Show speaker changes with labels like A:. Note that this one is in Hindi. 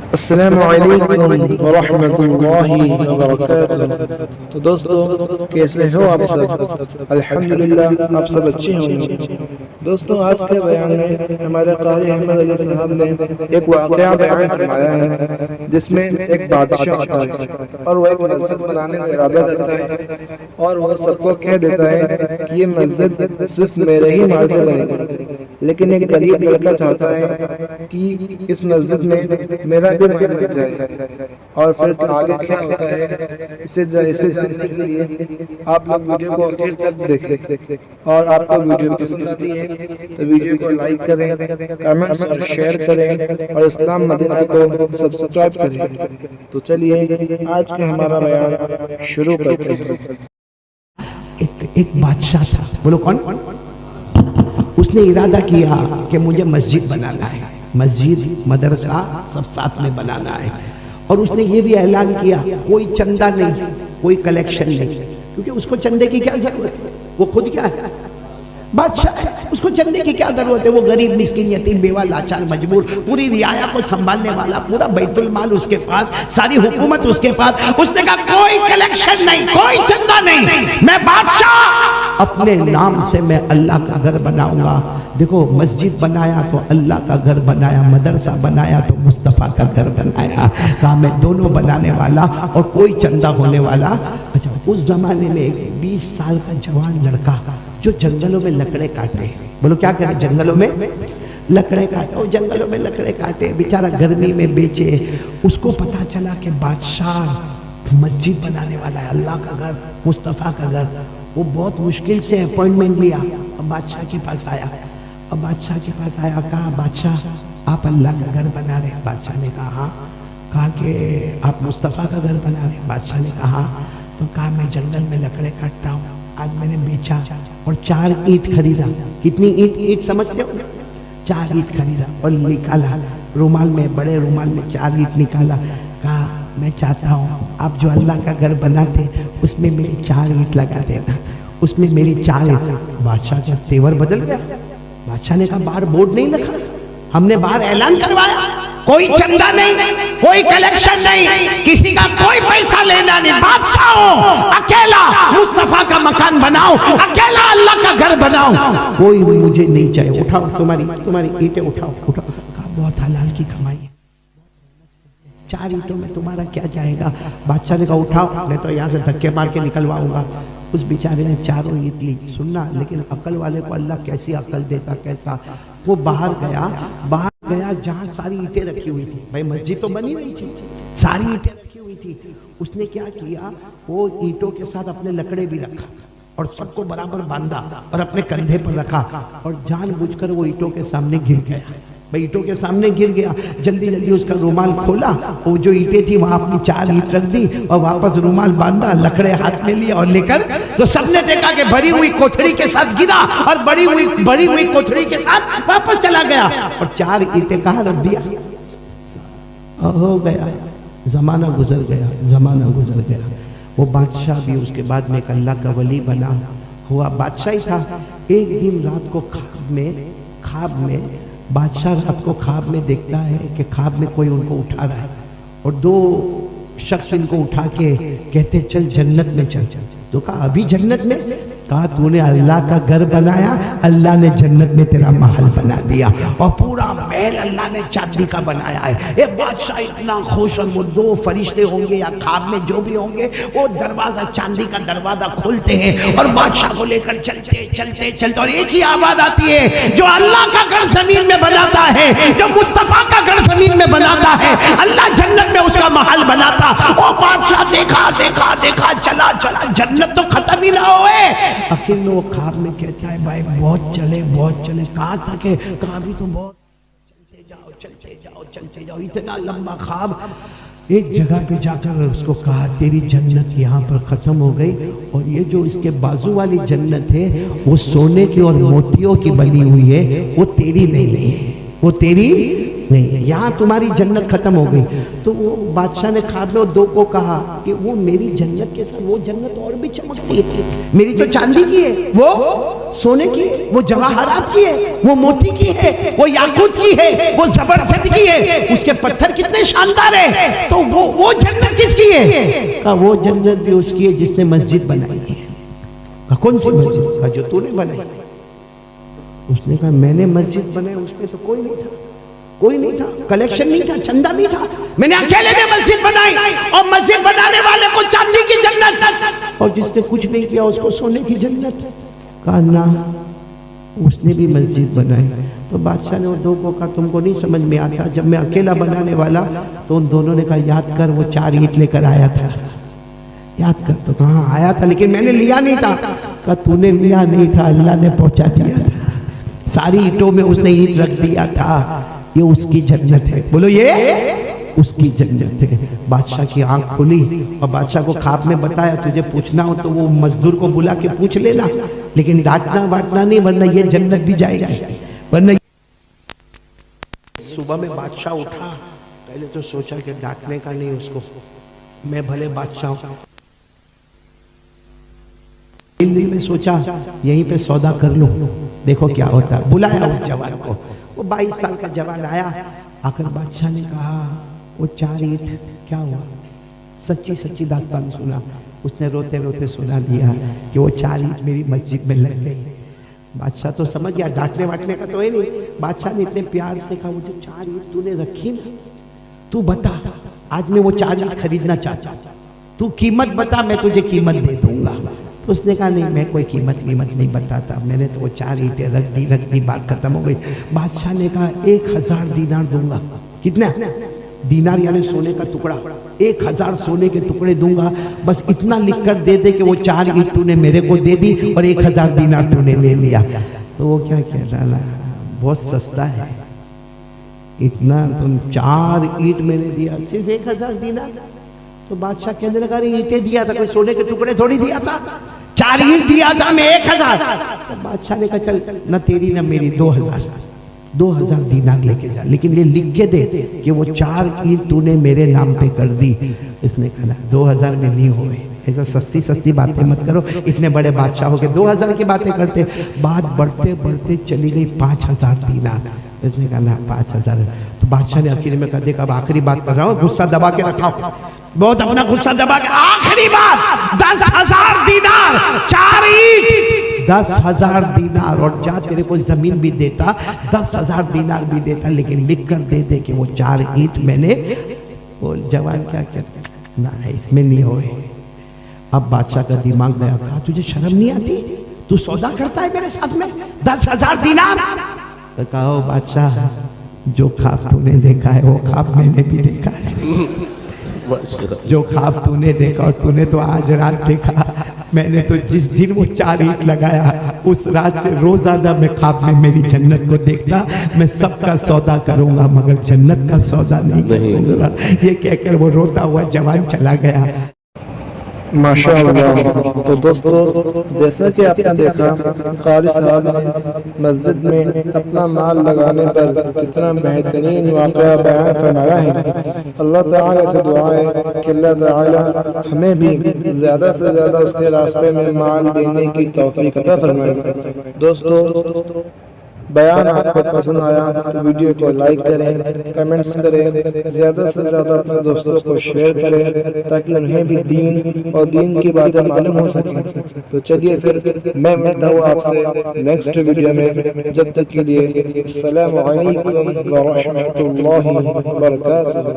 A: अस्सलामु अलैकुम वरहमतुल्लाहि वबरकातुह। तो दोस्तों, कैसे हो आप सब? अल्हम्दुलिल्लाह आप सब अच्छे होंगे। दोस्तों, आज के बयान में हमारे कारी अहमद अली साहब ने एक वाक़या बयान फरमाया है, जिसमें एक बादशाह आता है और वह एक मस्जिद बनाने का इरादा करता है और वह सबको कह देता है कि ये मस्जिद सिर्फ मेरे ही माल से बनेगी, लेकिन एक गरीब लड़का चाहता है कि इस मस्जिद में मेरा भी माल लग जाए। और फिर आगे क्या होता है, इसे जानने के लिए आप लोग वीडियो को आखिर तक देखें। और आपको वीडियो पसंद आती है तो वीडियो को लाइक करें, कमेंट्स और शेयर करें और इस्लाम मदीना को सब्सक्राइब करें। तो चलिए आज के हमारा बयान शुरू करते हैं।
B: एक बादशाह था, बोलो कौन? उसने इरादा किया कि मुझे मस्जिद बनाना है, मस्जिद मदरसा सब साथ में बनाना है। और उसने ये भी ऐलान किया कोई चंदा नहीं, कोई कलेक्शन नहीं, क्योंकि उसको चंदे की क्या जरूरत है, वो खुद क्या है, बादशाह है, उसको चंदे की क्या जरूरत है। वो गरीब मिस्किन यतीम बेवा लाचार मजबूर पूरी रियाया को संभालने वाला, पूरा बैतुल माल उसके पास, सारी हुकूमत उसके पास। उसने कहा कोई कलेक्शन नहीं, कोई चंदा नहीं, मैं बादशाह अपने नाम से मैं अल्लाह का घर बनाऊंगा। देखो, मस्जिद बनाया तो अल्लाह का घर बनाया, मदरसा बनाया तो मुस्तफ़ा का घर बनाया। कहा मैं दोनों बनाने वाला और कोई चंदा होने वाला। अच्छा, उस जमाने में एक 20 साल का जवान लड़का जो जंगलों में लकड़े काटे, बोलो क्या करे, जंगलों में लकड़े काटे, और जंगलों में लकड़े काटे, बेचारा गर्मी में बेचे। उसको पता चला कि बादशाह मस्जिद बनाने वाला है, अल्लाह का घर, मुस्तफ़ा का घर। वो बहुत मुश्किल से अपॉइंटमेंट लिया, अब बादशाह के पास आया। अब बादशाह के पास आया, कहा बादशाह आप अल्लाह का घर बना रहे हैं? बादशाह ने कहा हाँ। कहा कि आप मुस्तफ़ा का घर बना रहे हैं? बादशाह ने कहा। तो कहा मैं जंगल में लकड़े काटता हूँ, आज मैंने बेचा और 4 ईंट खरीदा। कितनी ईंट? ईंट समझते हो? 4 ईंट खरीदा और निकाला रुमाल में, बड़े रुमाल में 4 ईंट निकाला। कहा मैं चाहता हूँ आप जो अल्लाह का घर बनाते उसमें मेरी 4 ईंट लगा देना, उसमें मेरी 4 ईंट। बादशाह का तेवर बदल गया। बादशाह ने कहा बाहर बोर्ड नहीं लिखा, हमने बाहर ऐलान करवाया, कोई चंदा नहीं, कोई कलेक्शन नहीं, किसी का कोई पैसा लेना नहीं, बादशाह हो, अकेला मुस्तफा का मकान बनाओ, अकेला अल्लाह का घर बनाओ, कोई मुझे नहीं चाहिए। उठाओ तुम्हारी ईंटें उठाओ। कहा बहुत हलाल की कमाई है, 4 ईंटों में तुम्हारा क्या जाएगा? बादशाह ने कहा उठाओ, नहीं तो यहाँ से धक्के मार के निकलवाऊंगा। उस बेचारे ने 4 ईंट ली। सुनना, लेकिन अकल वाले को अल्लाह कैसी अकल देता, कैसा। वो बाहर गया जहाँ सारी ईंटें रखी हुई थी। भाई मस्जिद तो बनी नहीं थी, सारी ईंटें रखी हुई थी। उसने क्या किया, वो ईंटों के साथ अपने लकड़े भी रखा और सबको बराबर बांधा और अपने कंधे पर रखा और जानबूझकर वो ईंटों के सामने गिर गया। भाई ईंटों के सामने गिर गया, जल्दी जल्दी उसका रुमाल खोला, वो जो ईंटें थी वहां अपनी 4 ईंट रख दी और वापस रुमाल बांधा, लकड़े हाथ में लिए और लेकर, तो सबने देखा कि भरी हुई कोठरी के साथ गिरा और बड़ी हुई कोठरी के साथ वापस चला गया और 4 ईंटें कहाँ रख दिया। हो गया, जमाना गुजर गया। वो बादशाह भी उसके बाद में एक अल्लाह का वली बना हुआ बादशाह ही था। एक दिन रात को ख्वाब में बादशाह रात को ख्वाब में देखता है कि ख्वाब में कोई उनको उठा रहा है और 2 शख्स इनको उठा के कहते चल जन्नत में चल। तो कहा अभी जन्नत में? कहा तूने अल्लाह का घर बनाया, अल्लाह ने जन्नत में तेरा महल बना दिया और पूरा महल अल्लाह ने चांदी का बनाया है। ये बादशाह इतना खुश, और वो 2 फरिश्ते होंगे या ख्वाब में जो भी होंगे, वो दरवाजा, चांदी का दरवाजा खोलते हैं और बादशाह को लेकर चलते और एक ही आवाज आती है, जो अल्लाह का घर जमीन में बनाता है, जो मुस्तफा का घर जमीन में बनाता है, अल्लाह जन्नत में उसका महल बनाता। वो बादशाह देखा चला जन्नत तो खत्म ही ना होए। आखिर में वो ख्वाब में कहता है भाई बहुत चले, कहाँ तक है? कहा भी तो बहुत, चलते जाओ, इतना लंबा ख्वाब। एक जगह पे जाकर उसको कहा तेरी जन्नत यहाँ पर खत्म हो गई और ये जो इसके बाजू वाली जन्नत है वो सोने की और मोतियों की बनी हुई है, वो तेरी नहीं है, वो तेरी नहीं, यहाँ तुम्हारी जन्नत खत्म हो गई। तो वो बादशाह ने ख्वाब में दो को कहा कि वो मेरी जन्नत के साथ वो जन्नत और भी चमकती है, मेरी तो चांदी की है, वो सोने की है, वो जवाहरात की है, वो मोती की है, वो याकूत की है, वो जबरदस्त की है, उसके पत्थर कितने शानदार है, तो वो जन्नत किसकी है? कहा वो जन्नत भी उसकी है जिसने मस्जिद बनाई है। कौन सी मस्जिद? कहा जो तूने बनाई। उसने कहा मैंने मस्जिद बनाई, उसमें तो कोई नहीं था, कोई नहीं था, कलेक्शन नहीं था, चंदा नहीं था, मैंने अकेले ने मस्जिद बनाई और मस्जिद बनाने वाले को चांदी की जन्नत और जिसने कुछ नहीं किया उसको सोने की जन्नत। कहा ना, उसने भी मस्जिद बनाई। तो बादशाह ने वो दो को कहा तुमको नहीं समझ में आता, जब मैं अकेला बनाने वाला तो उन दोनों ने कहा याद कर वो 4 ईंट लेकर आया था, याद कर। तो कहा आया था लेकिन मैंने लिया नहीं था। कहा तूने लिया नहीं था, अल्लाह ने पहुंचा दिया था, सारी ईंटों में उसने ईंट रख दिया था, ये उसकी जन्नत है। बोलो ये उसकी जन्नत है। बादशाह की आंख खुली और बादशाह को ख्वाब में बताया तुझे पूछना हो तो वो मजदूर को बुला के पूछ लेना, लेकिन डांटना बांटना नहीं, वरना ये जन्नत भी जाएगी। वरना सुबह में बादशाह उठा, पहले तो सोचा कि डांटने का नहीं उसको, मैं भले बादशाह हूं। दिल्ली में सोचा यहीं पे सौदा कर लो, देखो क्या होता है। बुलाया उस जवान को, वो 22 साल का जवान आया, आकर बादशाह ने कहा वो 4 ईंट क्या हुआ? सच्ची सच्ची दास्तान सुना। उसने रोते रोते सुना दिया कि वो 4 ईंट मेरी मस्जिद में लग गई। बादशाह तो समझ गया, डांटने वाटने का तो है नहीं। बादशाह ने इतने प्यार से कहा वो जो 4 ईंट तूने रखी ना, तू बता, आज मैं वो 4 ईंट खरीदना चाहता, तू कीमत बता, मैं तुझे कीमत दे दूंगा। तो उसने कहा नहीं, मैं कोई कीमत नहीं बताता, मैंने तो वो 4 ईंटें रख दी, बात खत्म हो गई। बादशाह ने कहा 1000 दीनार दूंगा। कितना? दीनार यानी सोने का टुकड़ा, 1000 सोने के टुकड़े दूंगा, बस इतना लिख कर दे दे कि वो 4 ईंट तूने मेरे को दे दी और 1000 दीनार तूने ले लिया। तो वो क्या कह रहा, बहुत सस्ता है, इतना तुम 4 ईंट मैंने दिया, सिर्फ 1000 दीनार। तो बादशाह कहने लगा ईंटें दिया था, कोई सोने के टुकड़े थोड़ी दिया था, 4 ईंट दिया था मैं 1000। तो बादशाह ने कहा चल न तेरी न मेरी 2000 दीनार लेके जा, लेकिन ये लिख के दे कि वो 4 ईंट तूने मेरे नाम पे कर दी। इसने कहा 2000 में नहीं होए, ऐसा सस्ती बातें मत करो, इतने बड़े बादशाह हो के 2000 की बातें करते। बात बढ़ते बढ़ते चली गई 5000 दीनार। इसने कहा ना 5000। तो बादशाह ने आखिर में कहा देख अब आखिरी बात कर रहा हूँ, गुस्सा दबा के रखा, बहुत अपना गुस्सा दबा के, आखिरी बात 10,000 दीनार, 4 ईंट 10,000 दीनार, और जा तेरे को जमीन भी देता 10,000 दीनार भी देता, लेकिन लिख कर दे दे कि वो 4 ईंट मैंने। वो जवान क्या कहता ना इसमें नहीं होए। अब बादशाह का दिमाग गया, कहा तुझे शर्म नहीं आती, तू सौदा करता है मेरे साथ में 10,000 दीनार? तो कहा बादशाह जो ख्वाब तूने देखा है वो ख्वाब मैंने भी देखा है, जो ख्वाब तूने देखा और तूने तो आज रात देखा, मैंने तो जिस दिन वो 4 ईंट लगाया उस रात से रोजाना मैं ख्वाब में मेरी जन्नत को देखता, मैं सबका सौदा करूंगा मगर जन्नत का सौदा नहीं करूंगा। ये कहकर वो रोता हुआ जवान चला गया।
A: माशाअल्लाह। तो दोस्तों जैसा कि आपने देखा कारी साहब ने मस्जिद में अपना माल लगाने पर कितना बेहतरीन वाक़या बयान फरमाया है। अल्लाह ताला से दुआ है कि अल्लाह ताला हमें भी ज़्यादा से ज़्यादा उसके रास्ते में माल देने की तौफीक अता फरमाए। दोस्तों बयान आपको पसंद आया तो वीडियो को लाइक करें, कमेंट्स करें, ज़्यादा से ज़्यादा अपने दोस्तों को शेयर करें ताकि उन्हें भी दीन और दीन की बातें मालूम हो सकें। तो चलिए फिर मैं मिलता हूँ आपसे नेक्स्ट वीडियो में, जब तक के लिए अस्सलामु अलैकुम व रहमतुल्लाहि व बरकातुहू।